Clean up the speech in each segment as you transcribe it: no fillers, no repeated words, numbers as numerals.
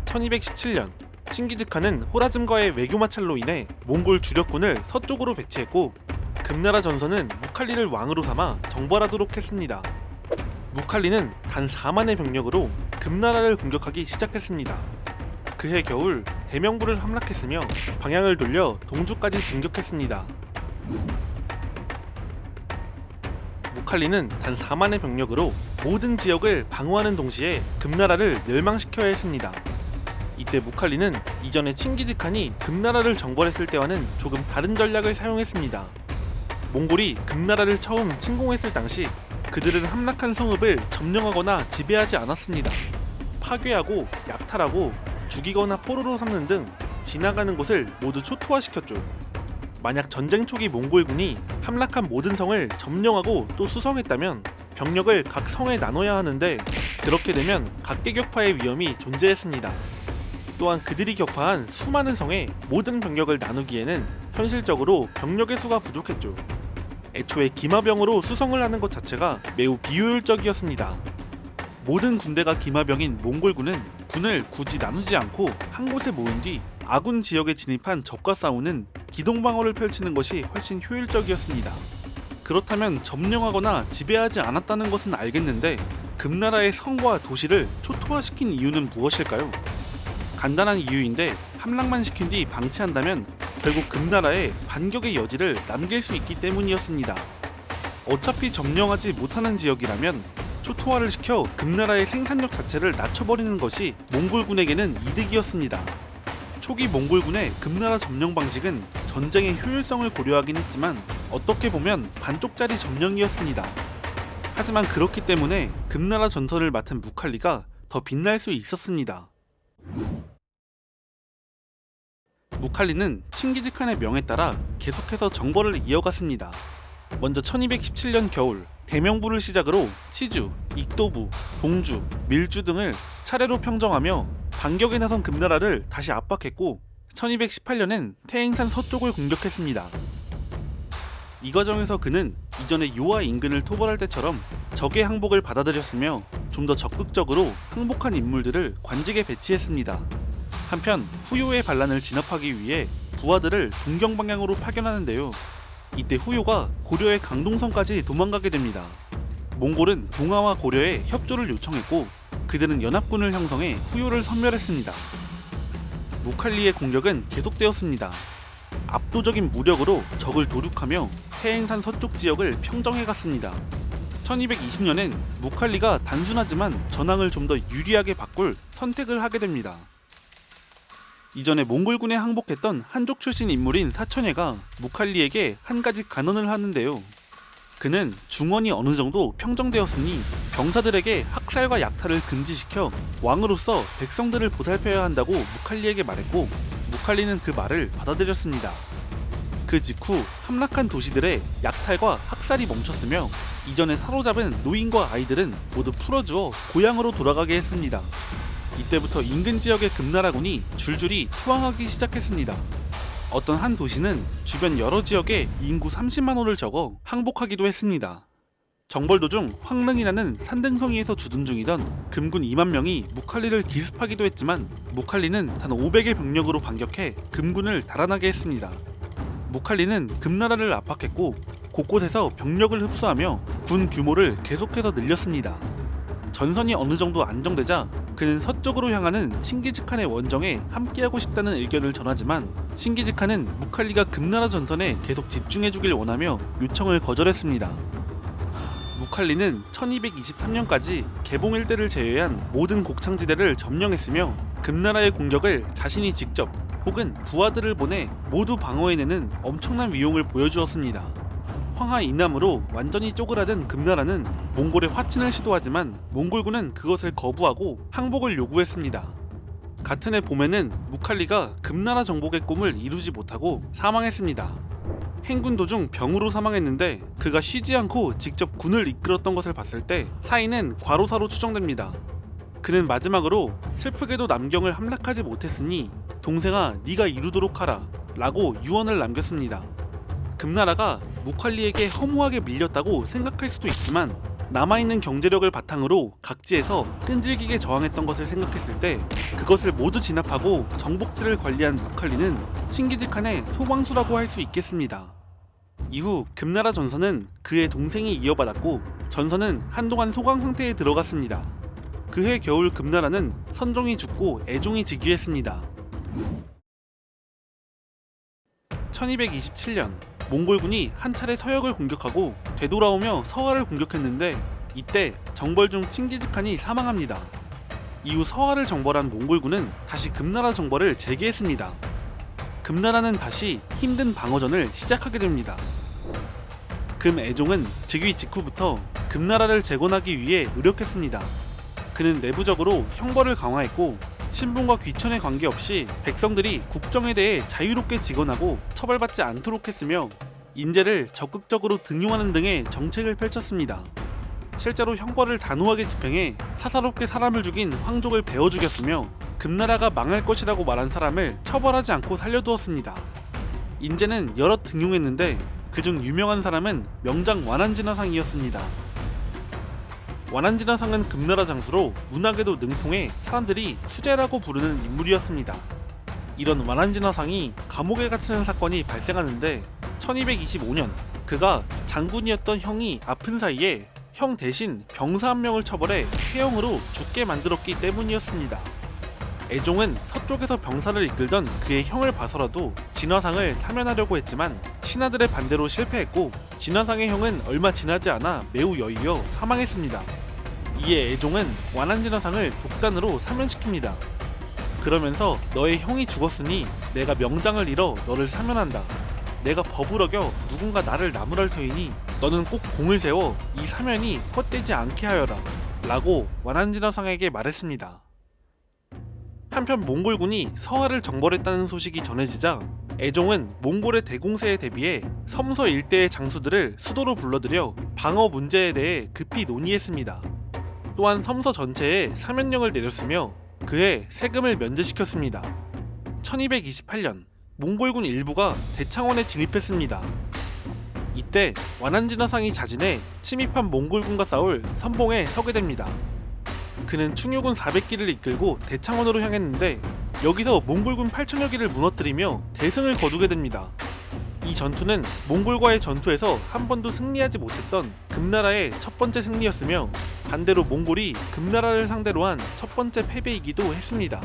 1217년 칭기즈칸은 호라즘과의 외교 마찰로 인해 몽골 주력군을 서쪽으로 배치했고 금나라 전선은 무칼리를 왕으로 삼아 정벌하도록 했습니다. 무칼리는 단 4만의 병력으로 금나라를 공격하기 시작했습니다. 그해 겨울 대명부를 함락했으며 방향을 돌려 동주까지 진격했습니다. 무칼리는 단 4만의 병력으로 모든 지역을 방어하는 동시에 금나라를 멸망시켜야 했습니다. 이때 무칼리는 이전에 칭기즈칸이 금나라를 정벌했을 때와는 조금 다른 전략을 사용했습니다. 몽골이 금나라를 처음 침공했을 당시 그들은 함락한 성읍을 점령하거나 지배하지 않았습니다. 파괴하고 약탈하고 죽이거나 포로로 삼는 등 지나가는 곳을 모두 초토화시켰죠. 만약 전쟁 초기 몽골군이 함락한 모든 성을 점령하고 또 수성했다면 병력을 각 성에 나눠야 하는데 그렇게 되면 각계격파의 위험이 존재했습니다. 또한 그들이 격파한 수많은 성에 모든 병력을 나누기에는 현실적으로 병력의 수가 부족했죠. 애초에 기마병으로 수성을 하는 것 자체가 매우 비효율적이었습니다. 모든 군대가 기마병인 몽골군은 군을 굳이 나누지 않고 한 곳에 모인 뒤 아군 지역에 진입한 적과 싸우는 기동방어를 펼치는 것이 훨씬 효율적이었습니다. 그렇다면 점령하거나 지배하지 않았다는 것은 알겠는데 금나라의 성과 도시를 초토화시킨 이유는 무엇일까요? 간단한 이유인데 함락만 시킨 뒤 방치한다면 결국 금나라에 반격의 여지를 남길 수 있기 때문이었습니다. 어차피 점령하지 못하는 지역이라면 초토화를 시켜 금나라의 생산력 자체를 낮춰버리는 것이 몽골군에게는 이득이었습니다. 초기 몽골군의 금나라 점령 방식은 전쟁의 효율성을 고려하긴 했지만 어떻게 보면 반쪽짜리 점령이었습니다. 하지만 그렇기 때문에 금나라 전선을 맡은 무칼리가 더 빛날 수 있었습니다. 무칼리는 칭기즈칸의 명에 따라 계속해서 정벌을 이어갔습니다. 먼저 1217년 겨울 대명부를 시작으로 치주, 익도부, 동주, 밀주 등을 차례로 평정하며 반격에 나선 금나라를 다시 압박했고 1218년엔 태행산 서쪽을 공격했습니다. 이 과정에서 그는 이전에 요하 인근을 토벌할 때처럼 적의 항복을 받아들였으며 좀 더 적극적으로 항복한 인물들을 관직에 배치했습니다. 한편 후요의 반란을 진압하기 위해 부하들을 동경 방향으로 파견하는데요. 이때 후요가 고려의 강동성까지 도망가게 됩니다. 몽골은 동아와 고려에 협조를 요청했고 그들은 연합군을 형성해 후요를 섬멸했습니다. 무칼리의 공격은 계속되었습니다. 압도적인 무력으로 적을 도륙하며 태행산 서쪽 지역을 평정해갔습니다. 1220년엔 무칼리가 단순하지만 전황을 좀 더 유리하게 바꿀 선택을 하게 됩니다. 이전에 몽골군에 항복했던 한족 출신 인물인 사천예가 무칼리에게 한 가지 간언을 하는데요. 그는 중원이 어느 정도 평정되었으니 병사들에게 학살과 약탈을 금지시켜 왕으로서 백성들을 보살펴야 한다고 무칼리에게 말했고 무칼리는 그 말을 받아들였습니다. 그 직후 함락한 도시들의 약탈과 학살이 멈췄으며 이전에 사로잡은 노인과 아이들은 모두 풀어주어 고향으로 돌아가게 했습니다. 이때부터 인근 지역의 금나라군이 줄줄이 투항하기 시작했습니다. 어떤 한 도시는 주변 여러 지역에 인구 30만호를 적어 항복하기도 했습니다. 정벌 도중 황릉이라는 산등성이에서 주둔 중이던 금군 2만 명이 무칼리를 기습하기도 했지만 무칼리는 단 500의 병력으로 반격해 금군을 달아나게 했습니다. 무칼리는 금나라를 압박했고 곳곳에서 병력을 흡수하며 군 규모를 계속해서 늘렸습니다. 전선이 어느 정도 안정되자 그는 서쪽으로 향하는 칭기즈칸의 원정에 함께하고 싶다는 의견을 전하지만 칭기즈칸은 무칼리가 금나라 전선에 계속 집중해주길 원하며 요청을 거절했습니다. 무칼리는 1223년까지 개봉 일대를 제외한 모든 곡창지대를 점령했으며 금나라의 공격을 자신이 직접 혹은 부하들을 보내 모두 방어해내는 엄청난 위용을 보여주었습니다. 황하 이남으로 완전히 쪼그라든 금나라는 몽골의 화친을 시도하지만 몽골군은 그것을 거부하고 항복을 요구했습니다. 같은 해 봄에는 무칼리가 금나라 정복의 꿈을 이루지 못하고 사망했습니다. 행군 도중 병으로 사망했는데 그가 쉬지 않고 직접 군을 이끌었던 것을 봤을 때 사인은 과로사로 추정됩니다. 그는 마지막으로 슬프게도 남경을 함락하지 못했으니 동생아 네가 이루도록 하라 라고 유언을 남겼습니다. 금나라가 무칼리에게 허무하게 밀렸다고 생각할 수도 있지만 남아있는 경제력을 바탕으로 각지에서 끈질기게 저항했던 것을 생각했을 때 그것을 모두 진압하고 정복지를 관리한 무칼리는 칭기즈칸의 소방수라고 할 수 있겠습니다. 이후 금나라 전선은 그의 동생이 이어받았고 전선은 한동안 소강 상태에 들어갔습니다. 그해 겨울 금나라는 선종이 죽고 애종이 즉위했습니다. 1227년 몽골군이 한 차례 서역을 공격하고 되돌아오며 서하를 공격했는데 이때 정벌 중 칭기즈칸이 사망합니다. 이후 서하를 정벌한 몽골군은 다시 금나라 정벌을 재개했습니다. 금나라는 다시 힘든 방어전을 시작하게 됩니다. 금애종은 즉위 직후부터 금나라를 재건하기 위해 노력했습니다. 그는 내부적으로 형벌을 강화했고 신분과 귀천에 관계없이 백성들이 국정에 대해 자유롭게 직언하고 처벌받지 않도록 했으며 인재를 적극적으로 등용하는 등의 정책을 펼쳤습니다. 실제로 형벌을 단호하게 집행해 사사롭게 사람을 죽인 황족을 베어 죽였으며 금나라가 망할 것이라고 말한 사람을 처벌하지 않고 살려두었습니다. 인재는 여럿 등용했는데 그중 유명한 사람은 명장 완한진화상이었습니다. 완한진화상은 금나라 장수로 문학에도 능통해 사람들이 수재라고 부르는 인물이었습니다. 이런 완한진화상이 감옥에 갇히는 사건이 발생하는데 1225년 그가 장군이었던 형이 아픈 사이에 형 대신 병사 한 명을 처벌해 폐형으로 죽게 만들었기 때문이었습니다. 애종은 서쪽에서 병사를 이끌던 그의 형을 봐서라도 진화상을 사면하려고 했지만 신하들의 반대로 실패했고 진화상의 형은 얼마 지나지 않아 매우 여의어 사망했습니다. 이에 애종은 완한진화상을 독단으로 사면시킵니다. 그러면서 너의 형이 죽었으니 내가 명장을 잃어 너를 사면한다. 내가 법을 어겨 누군가 나를 나무랄 터이니 너는 꼭 공을 세워 이 사면이 헛되지 않게 하여라 라고 완한진화상에게 말했습니다. 한편 몽골군이 서하를 정벌했다는 소식이 전해지자 애종은 몽골의 대공세에 대비해 섬서 일대의 장수들을 수도로 불러들여 방어 문제에 대해 급히 논의했습니다. 또한 섬서 전체에 사면령을 내렸으며 그해 세금을 면제시켰습니다. 1228년 몽골군 일부가 대창원에 진입했습니다. 이때 완한진화상이 자진해 침입한 몽골군과 싸울 선봉에 서게 됩니다. 그는 충유군 400기를 이끌고 대창원으로 향했는데 여기서 몽골군 8천여 기를 무너뜨리며 대승을 거두게 됩니다. 이 전투는 몽골과의 전투에서 한 번도 승리하지 못했던 금나라의 첫 번째 승리였으며 반대로 몽골이 금나라를 상대로 한 첫 번째 패배이기도 했습니다.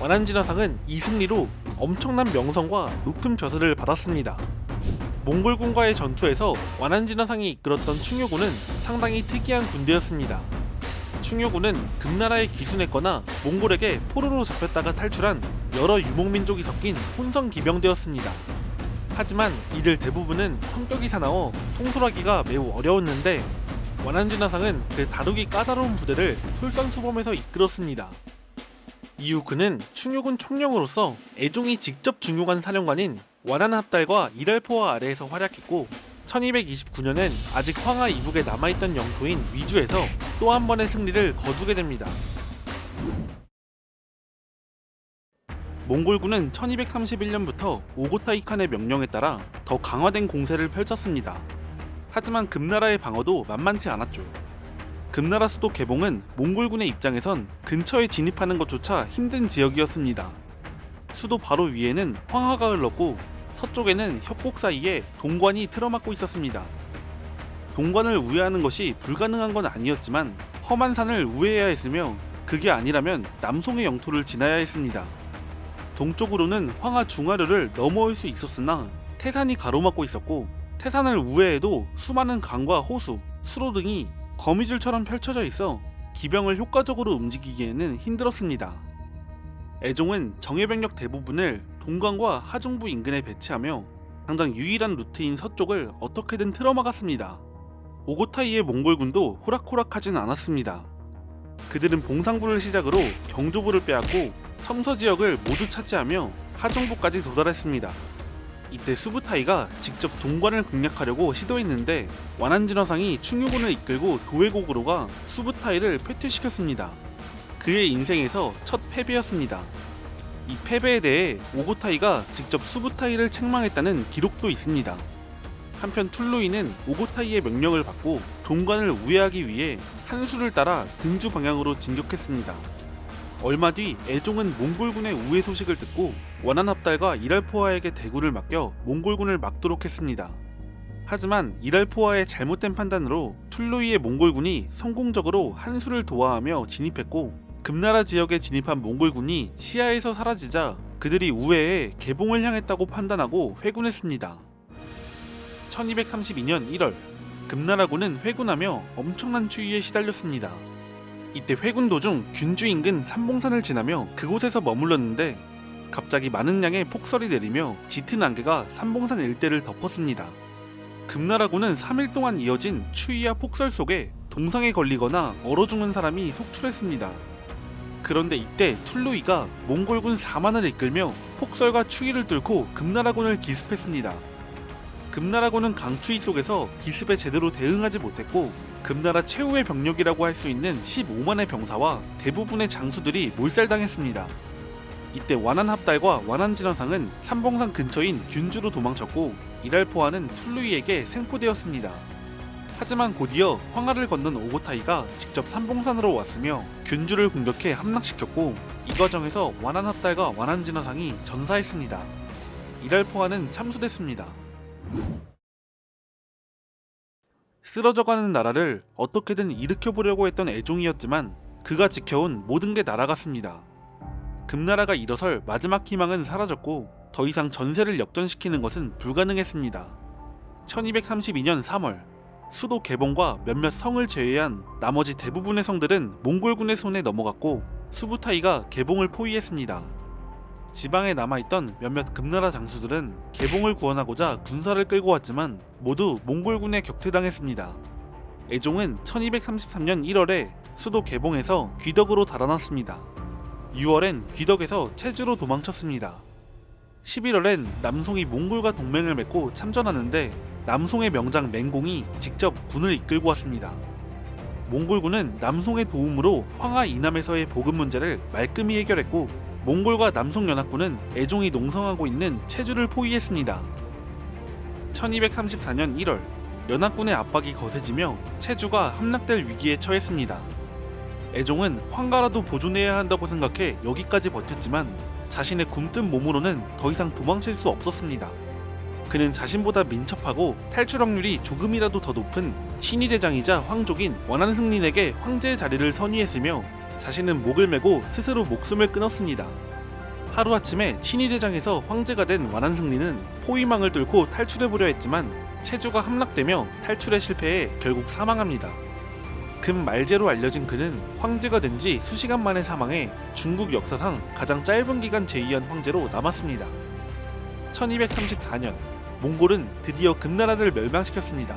완한진화상은 이 승리로 엄청난 명성과 높은 벼슬을 받았습니다. 몽골군과의 전투에서 완한진화상이 이끌었던 충유군은 상당히 특이한 군대였습니다. 충유군은 금나라에 기순했거나 몽골에게 포로로 잡혔다가 탈출한 여러 유목민족이 섞인 혼성 기병대였습니다. 하지만 이들 대부분은 성격이 사나워 통솔하기가 매우 어려웠는데 완한진화상은 그 다루기 까다로운 부대를 솔선수범해서 이끌었습니다. 이후 그는 충유군 총령으로서 애종이 직접 중용한 사령관인 완한합달과 이랄포와 아래에서 활약했고 1229년엔 아직 황하 이북에 남아있던 영토인 위주에서 또 한 번의 승리를 거두게 됩니다. 몽골군은 1231년부터 오고타이 칸의 명령에 따라 더 강화된 공세를 펼쳤습니다. 하지만 금나라의 방어도 만만치 않았죠. 금나라 수도 개봉은 몽골군의 입장에선 근처에 진입하는 것조차 힘든 지역이었습니다. 수도 바로 위에는 황하가 흘렀고 서쪽에는 협곡 사이에 동관이 틀어막고 있었습니다. 동관을 우회하는 것이 불가능한 건 아니었지만 험한 산을 우회해야 했으며 그게 아니라면 남송의 영토를 지나야 했습니다. 동쪽으로는 황하 중하류를 넘어올 수 있었으나 태산이 가로막고 있었고 태산을 우회해도 수많은 강과 호수, 수로 등이 거미줄처럼 펼쳐져 있어 기병을 효과적으로 움직이기에는 힘들었습니다. 애종은 정예병력 대부분을 동관과 하중부 인근에 배치하며 당장 유일한 루트인 서쪽을 어떻게든 틀어막았습니다. 오고타이의 몽골군도 호락호락하진 않았습니다. 그들은 봉상부를 시작으로 경조부를 빼앗고 섬서 지역을 모두 차지하며 하중부까지 도달했습니다. 이때 수부타이가 직접 동관을 공략하려고 시도했는데 완한진화상이 충유군을 이끌고 도회곡으로 가 수부타이를 패퇴시켰습니다. 그의 인생에서 첫 패배였습니다. 이 패배에 대해 오고타이가 직접 수부타이를 책망했다는 기록도 있습니다. 한편 툴루이는 오고타이의 명령을 받고 동관을 우회하기 위해 한수를 따라 등주 방향으로 진격했습니다. 얼마 뒤 애종은 몽골군의 우회 소식을 듣고 완한합달과 이랄포아에게 대구를 맡겨 몽골군을 막도록 했습니다. 하지만 이랄포아의 잘못된 판단으로 툴루이의 몽골군이 성공적으로 한수를 도하하며 진입했고 금나라 지역에 진입한 몽골군이 시야에서 사라지자 그들이 우회해 개봉을 향했다고 판단하고 회군했습니다. 1232년 1월 금나라군은 회군하며 엄청난 추위에 시달렸습니다. 이때 회군 도중 균주 인근 삼봉산을 지나며 그곳에서 머물렀는데 갑자기 많은 양의 폭설이 내리며 짙은 안개가 삼봉산 일대를 덮었습니다. 금나라군은 3일 동안 이어진 추위와 폭설 속에 동상에 걸리거나 얼어 죽는 사람이 속출했습니다. 그런데 이때 툴루이가 몽골군 4만을 이끌며 폭설과 추위를 뚫고 금나라군을 기습했습니다. 금나라군은 강추위 속에서 기습에 제대로 대응하지 못했고 금나라 최후의 병력이라고 할 수 있는 15만의 병사와 대부분의 장수들이 몰살당했습니다. 이때 완한합달과 완한진화상은 삼봉산 근처인 균주로 도망쳤고 이랄포아는 툴루이에게 생포되었습니다. 하지만 곧이어 황하를 건넌 오고타이가 직접 삼봉산으로 왔으며 균주를 공격해 함락시켰고 이 과정에서 완한합달과 완한진화상이 전사했습니다. 이랄포아는 참수됐습니다. 쓰러져가는 나라를 어떻게든 일으켜보려고 했던 애종이었지만 그가 지켜온 모든 게 날아갔습니다. 금나라가 일어설 마지막 희망은 사라졌고 더 이상 전세를 역전시키는 것은 불가능했습니다. 1232년 3월 수도 개봉과 몇몇 성을 제외한 나머지 대부분의 성들은 몽골군의 손에 넘어갔고 수부타이가 개봉을 포위했습니다. 지방에 남아있던 몇몇 금나라 장수들은 개봉을 구원하고자 군사를 끌고 왔지만 모두 몽골군에 격퇴당했습니다. 애종은 1233년 1월에 수도 개봉에서 귀덕으로 달아났습니다. 6월엔 귀덕에서 체주로 도망쳤습니다. 11월엔 남송이 몽골과 동맹을 맺고 참전하는데 남송의 명장 맹공이 직접 군을 이끌고 왔습니다. 몽골군은 남송의 도움으로 황하 이남에서의 보급 문제를 말끔히 해결했고 몽골과 남송연합군은 애종이 농성하고 있는 체주를 포위했습니다. 1234년 1월 연합군의 압박이 거세지며 체주가 함락될 위기에 처했습니다. 애종은 황가라도 보존해야 한다고 생각해 여기까지 버텼지만 자신의 굼뜬 몸으로는 더 이상 도망칠 수 없었습니다. 그는 자신보다 민첩하고 탈출 확률이 조금이라도 더 높은 친위대장이자 황족인 원한승린에게 황제의 자리를 선의했으며 자신은 목을 메고 스스로 목숨을 끊었습니다. 하루아침에 친위대장에서 황제가 된 완한승린은 포위망을 뚫고 탈출해보려 했지만 체주가 함락되며 탈출에 실패해 결국 사망합니다. 금말제로 알려진 그는 황제가 된 지 수시간 만에 사망해 중국 역사상 가장 짧은 기간 재위한 황제로 남았습니다. 1234년 몽골은 드디어 금나라를 멸망시켰습니다.